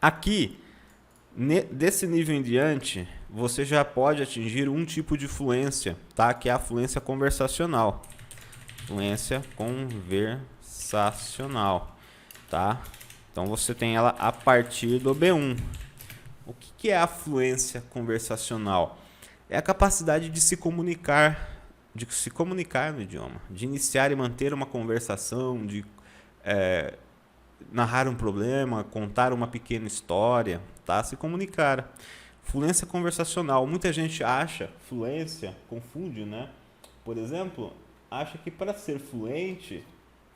Aqui, desse nível em diante, você já pode atingir um tipo de fluência, tá? Que é a fluência conversacional. Fluência conversacional, tá? Então você tem ela a partir do B1. O que é a fluência conversacional? É a capacidade de se comunicar no idioma, de iniciar e manter uma conversação, de narrar um problema, contar uma pequena história, tá? Se comunicar. Fluência conversacional. Muita gente acha fluência, confunde, né? Por exemplo, acha que para ser fluente,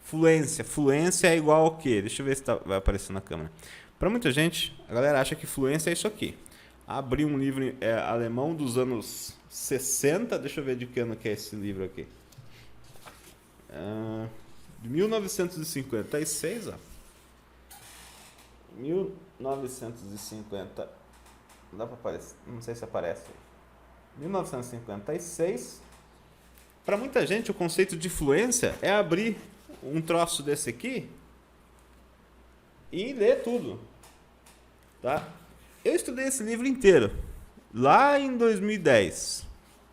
fluência é igual ao quê? Deixa eu ver se vai aparecer na câmera. Para muita gente, a galera acha que fluência é isso aqui. Abrir um livro alemão dos anos 60, deixa eu ver de que ano que é esse livro aqui. De 1956, ó. 1950. Não dá para aparecer, não sei se aparece. 1956. Para muita gente, o conceito de fluência é abrir um troço desse aqui e ler tudo, tá? Eu estudei esse livro inteiro lá em 2010,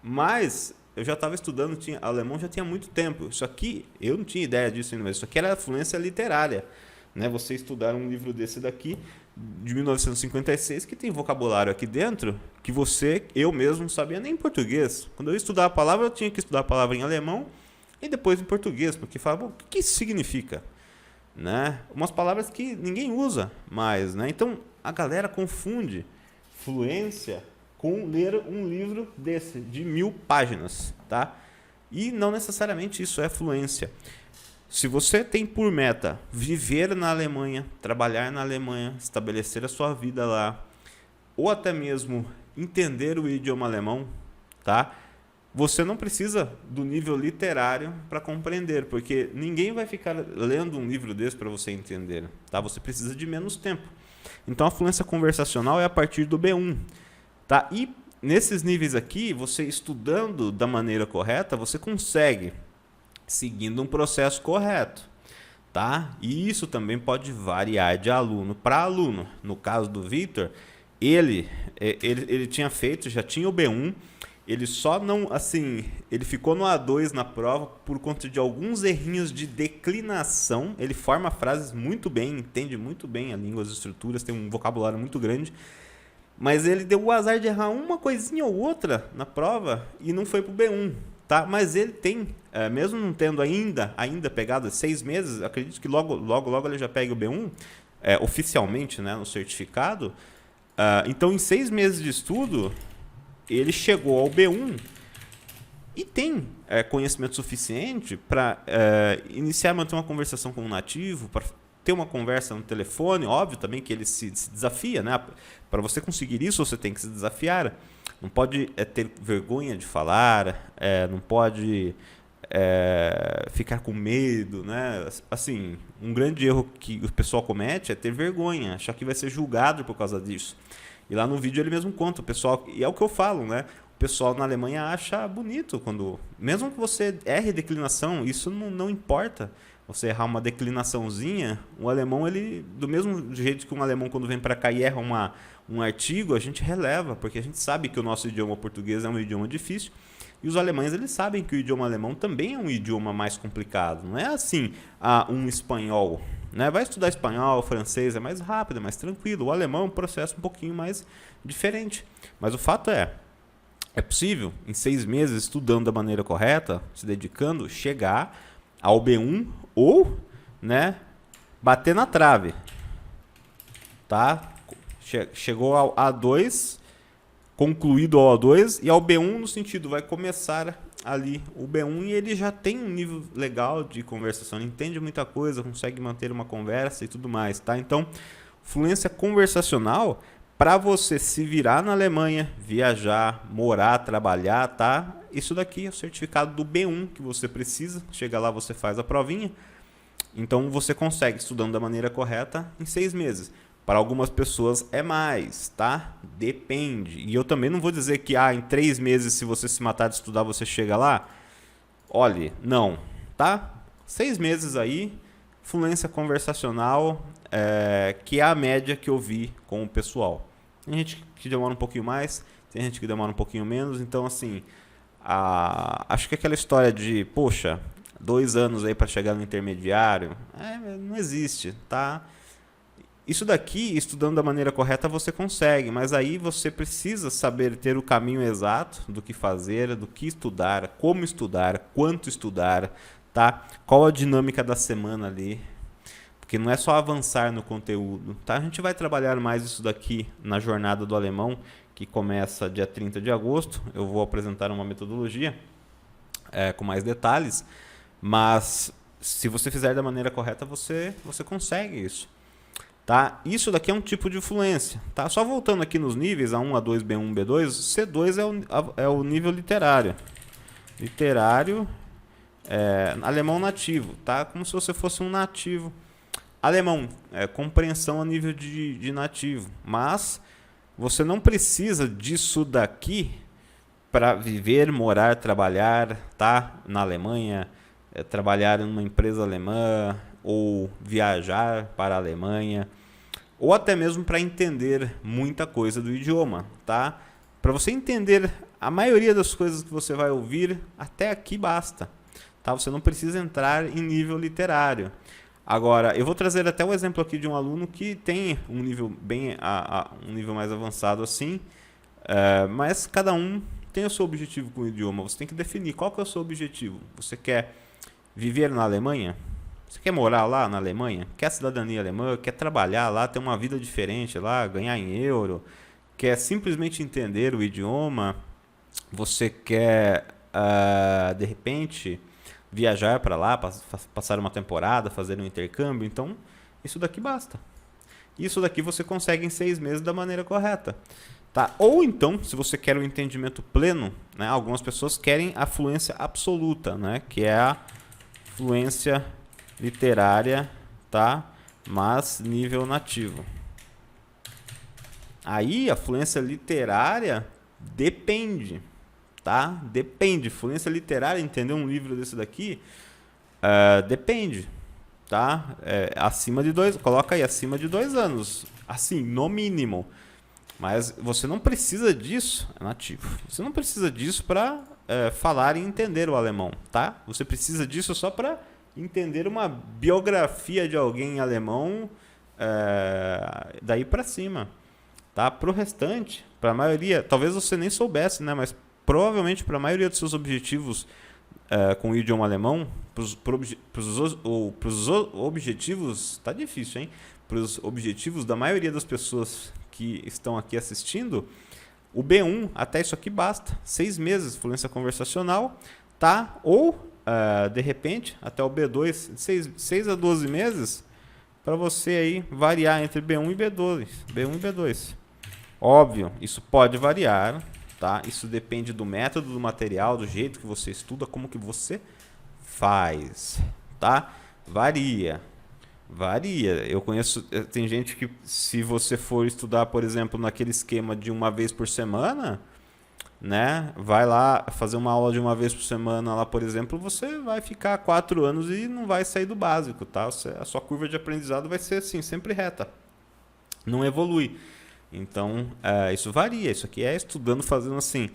mas eu já estava estudando alemão já tinha muito tempo. Isso aqui, eu não tinha ideia disso ainda, mas isso aqui era fluência literária, né? Você estudar um livro desse daqui de 1956 que tem vocabulário aqui dentro que eu mesmo não sabia nem em português. Quando eu estudava a palavra, eu tinha que estudar a palavra em alemão e depois em português, porque falava, o que isso significa? Né? Umas palavras que ninguém usa mais, né? Então a galera confunde fluência com ler um livro desse de 1000 páginas, tá? E não necessariamente isso é fluência. Se você tem por meta viver na Alemanha, trabalhar na Alemanha, estabelecer a sua vida lá, ou até mesmo entender o idioma alemão, tá? Você não precisa do nível literário para compreender, porque ninguém vai ficar lendo um livro desse para você entender, tá? Você precisa de menos tempo. Então a fluência conversacional é a partir do B1, tá? E nesses níveis aqui, você estudando da maneira correta, você consegue, seguindo um processo correto, tá? E isso também pode variar de aluno para aluno. No caso do Victor, ele tinha feito, já tinha o B1, ele só não, assim, ele ficou no A2 na prova por conta de alguns errinhos de declinação. Ele forma frases muito bem, entende muito bem a língua, as estruturas, tem um vocabulário muito grande, mas ele deu o azar de errar uma coisinha ou outra na prova e não foi pro B1. Tá? Mas ele tem, mesmo não tendo ainda pegado 6 meses, acredito que logo ele já pega o B1, oficialmente, né, no certificado. Então, em 6 meses de estudo, ele chegou ao B1 e tem conhecimento suficiente para iniciar e manter uma conversação com um nativo, para ter uma conversa no telefone. Óbvio também que ele se desafia, né? Para você conseguir isso, você tem que se desafiar. Não pode ter vergonha de falar, não pode ficar com medo, né? Assim, um grande erro que o pessoal comete é ter vergonha, achar que vai ser julgado por causa disso. E lá no vídeo ele mesmo conta, o pessoal, e é o que eu falo, né? O pessoal na Alemanha acha bonito quando, mesmo que você erre declinação, isso não importa. Você errar uma declinaçãozinha, o alemão, ele, do mesmo jeito que um alemão quando vem para cá e erra um artigo, a gente releva, porque a gente sabe que o nosso idioma português é um idioma difícil, e os alemães, eles sabem que o idioma alemão também é um idioma mais complicado. Não é assim, um espanhol, né? Vai estudar espanhol, francês, é mais rápido, é mais tranquilo. O alemão é um processo um pouquinho mais diferente. Mas o fato é possível, em 6 meses, estudando da maneira correta, se dedicando, chegar ao B1 ou, né, bater na trave, tá? Chegou ao A2, concluído ao A2, e ao B1 no sentido, vai começar ali o B1 e ele já tem um nível legal de conversação, ele entende muita coisa, consegue manter uma conversa e tudo mais, tá? Então, fluência conversacional, para você se virar na Alemanha, viajar, morar, trabalhar, tá? Isso daqui é o certificado do B1 que você precisa. Chega lá, você faz a provinha. Então você consegue, estudando da maneira correta, em 6 meses. Para algumas pessoas é mais, tá? Depende. E eu também não vou dizer que em 3 meses, se você se matar de estudar, você chega lá. Olhe, não, tá? 6 meses aí, fluência conversacional, que é a média que eu vi com o pessoal. Tem gente que demora um pouquinho mais, tem gente que demora um pouquinho menos, então assim, acho que aquela história de, poxa, 2 anos aí para chegar no intermediário, não existe, tá? Isso daqui, estudando da maneira correta, você consegue, mas aí você precisa saber ter o caminho exato do que fazer, do que estudar, como estudar, quanto estudar, tá? Qual a dinâmica da semana ali, porque não é só avançar no conteúdo, tá? A gente vai trabalhar mais isso daqui na jornada do alemão, que começa dia 30 de agosto. Eu vou apresentar uma metodologia com mais detalhes, mas se você fizer da maneira correta, você consegue isso. Tá? Isso daqui é um tipo de fluência. Tá? Só voltando aqui nos níveis, A1, A2, B1, B2, C2 é o nível literário. Literário, alemão nativo, tá? Como se você fosse um nativo. Alemão, compreensão a nível de nativo. Mas você não precisa disso daqui para viver, morar, trabalhar, tá? Na Alemanha, trabalhar em uma empresa alemã, ou viajar para a Alemanha, ou até mesmo para entender muita coisa do idioma, tá? Para você entender a maioria das coisas que você vai ouvir, até aqui basta, tá? Você não precisa entrar em nível literário. Agora, eu vou trazer até o exemplo aqui de um aluno que tem um nível um nível mais avançado assim, mas cada um tem o seu objetivo com o idioma. Você tem que definir qual que é o seu objetivo. Você quer viver na Alemanha? Você quer morar lá na Alemanha? Quer cidadania alemã? Quer trabalhar lá, ter uma vida diferente lá, ganhar em euro? Quer simplesmente entender o idioma? Você quer, de repente, viajar para lá, passar uma temporada, fazer um intercâmbio? Então, isso daqui basta. Isso daqui você consegue em 6 meses da maneira correta. Tá? Ou então, se você quer um entendimento pleno, né, algumas pessoas querem a fluência absoluta, né, que é a fluência literária, tá? Mas nível nativo. Aí a fluência literária depende, tá? Depende. Fluência literária, entender um livro desse daqui, depende, tá? Acima de 2, coloca aí acima de 2 anos, assim, no mínimo. Mas você não precisa disso, é nativo. Você não precisa disso para falar e entender o alemão, tá? Você precisa disso só para entender uma biografia de alguém em alemão, daí para cima, tá? Para o restante, para a maioria, talvez você nem soubesse, né? Mas provavelmente para a maioria dos seus objetivos com o idioma alemão, para os objetivos, tá difícil, hein? Para os objetivos da maioria das pessoas que estão aqui assistindo, o B1 até isso aqui basta, 6 meses, fluência conversacional, tá? Ou de repente, até o B2, 6 a 12 meses, para você aí variar entre B1 e B2. B1 e B2. Óbvio, isso pode variar, tá? Isso depende do método, do material, do jeito que você estuda, como que você faz, tá? Varia. Eu conheço, tem gente que se você for estudar, por exemplo, naquele esquema de uma vez por semana, né? Vai lá fazer uma aula de uma vez por semana lá, por exemplo, você vai ficar 4 anos e não vai sair do básico, tá? A sua curva de aprendizado vai ser assim, sempre reta. Não evolui. Então, isso varia. Isso aqui é estudando, fazendo assim,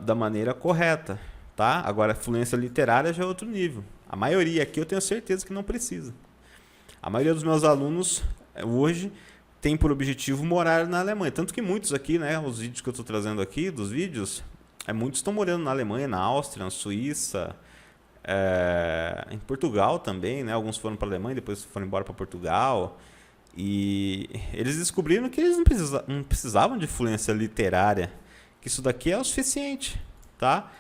da maneira correta, tá? Agora, fluência literária já é outro nível. A maioria aqui eu tenho certeza que não precisa. A maioria dos meus alunos hoje tem por objetivo morar na Alemanha. Tanto que muitos aqui, né, os vídeos que eu estou trazendo aqui, dos vídeos, muitos estão morando na Alemanha, na Áustria, na Suíça, em Portugal também, né? Alguns foram para a Alemanha, depois foram embora para Portugal. E eles descobriram que eles não precisavam de fluência literária, que isso daqui é o suficiente, tá?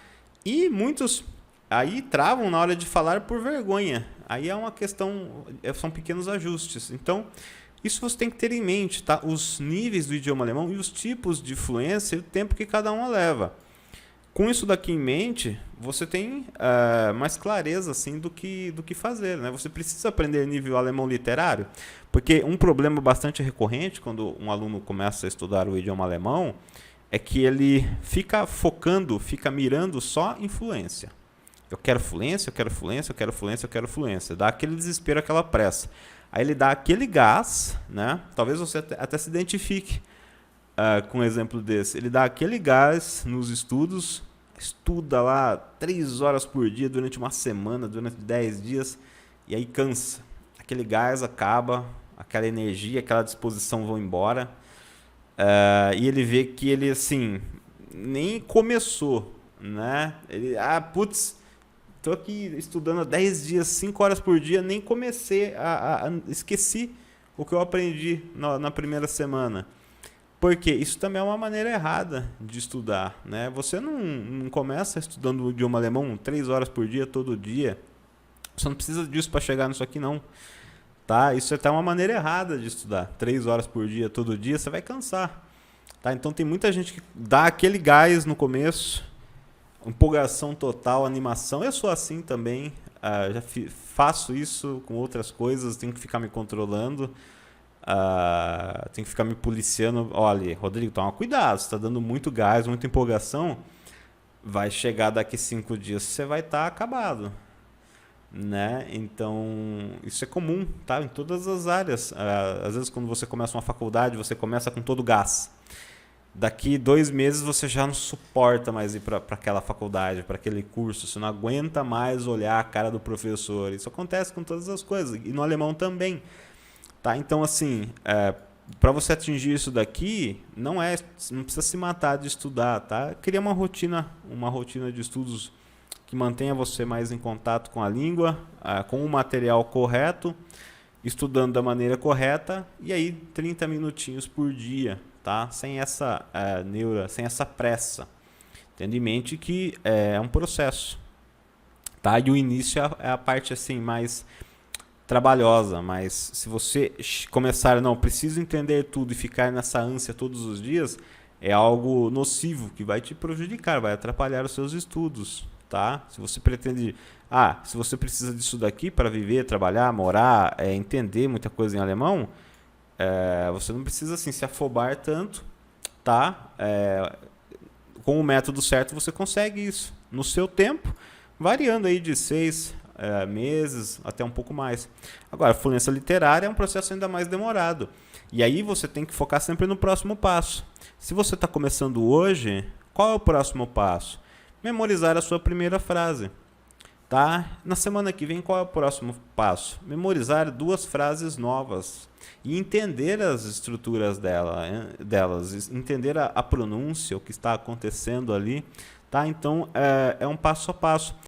E muitos aí travam na hora de falar por vergonha. Aí é uma questão, são pequenos ajustes. Então, isso você tem que ter em mente, tá? Os níveis do idioma alemão e os tipos de fluência e o tempo que cada uma leva. Com isso daqui em mente, você tem mais clareza assim, do que fazer, né? Você precisa aprender nível alemão literário, porque um problema bastante recorrente quando um aluno começa a estudar o idioma alemão é que ele fica mirando só em fluência. Eu quero fluência, eu quero fluência, eu quero fluência, eu quero fluência. Dá aquele desespero, aquela pressa. Aí ele dá aquele gás, né? Talvez você até se identifique com um exemplo desse. Ele dá aquele gás nos estudos, estuda lá 3 horas por dia durante uma semana, durante 10 dias, e aí cansa. Aquele gás acaba, aquela energia, aquela disposição vão embora. E ele vê que ele, assim, nem começou, né? Ele, putz, tô aqui estudando há 10 dias, 5 horas por dia, nem comecei esqueci o que eu aprendi na primeira semana. Porque isso também é uma maneira errada de estudar, né? Você não começa estudando o idioma alemão 3 horas por dia, todo dia. Você não precisa disso para chegar nisso aqui, não. Tá? Isso é até uma maneira errada de estudar. 3 horas por dia, todo dia, você vai cansar. Tá? Então tem muita gente que dá aquele gás no começo, empolgação total, animação. Eu sou assim também. Já faço isso com outras coisas, tenho que ficar me controlando. Tenho que ficar me policiando. Olha, Rodrigo, toma cuidado, você está dando muito gás, muita empolgação. Vai chegar daqui 5 dias, você vai estar acabado. Né? Então, isso é comum, tá? Em todas as áreas. Às vezes, quando você começa uma faculdade, você começa com todo gás. Daqui 2 meses, você já não suporta mais ir para aquela faculdade, para aquele curso. Você não aguenta mais olhar a cara do professor. Isso acontece com todas as coisas. E no alemão também. Tá? Então, assim, para você atingir isso daqui, não precisa se matar de estudar. Tá? Cria uma rotina de estudos que mantenha você mais em contato com a língua, com o material correto, estudando da maneira correta, e aí 30 minutinhos por dia, tá? Sem essa neura, sem essa pressa. Tendo em mente que é um processo, tá? E o início é a parte assim mais trabalhosa, mas se você começar, não, preciso entender tudo e ficar nessa ânsia todos os dias, é algo nocivo que vai te prejudicar, vai atrapalhar os seus estudos. Tá? Se você pretende, se você precisa disso daqui para viver, trabalhar, morar, entender muita coisa em alemão, você não precisa assim, se afobar tanto, tá? Com o método certo você consegue isso no seu tempo, variando aí de 6 meses até um pouco mais. Agora, a fluência literária é um processo ainda mais demorado. E aí você tem que focar sempre no próximo passo. Se você está começando hoje, qual é o próximo passo? Memorizar a sua primeira frase. Tá? Na semana que vem, qual é o próximo passo? Memorizar 2 frases novas e entender as estruturas delas, entender a pronúncia, o que está acontecendo ali. Tá? Então, é um passo a passo.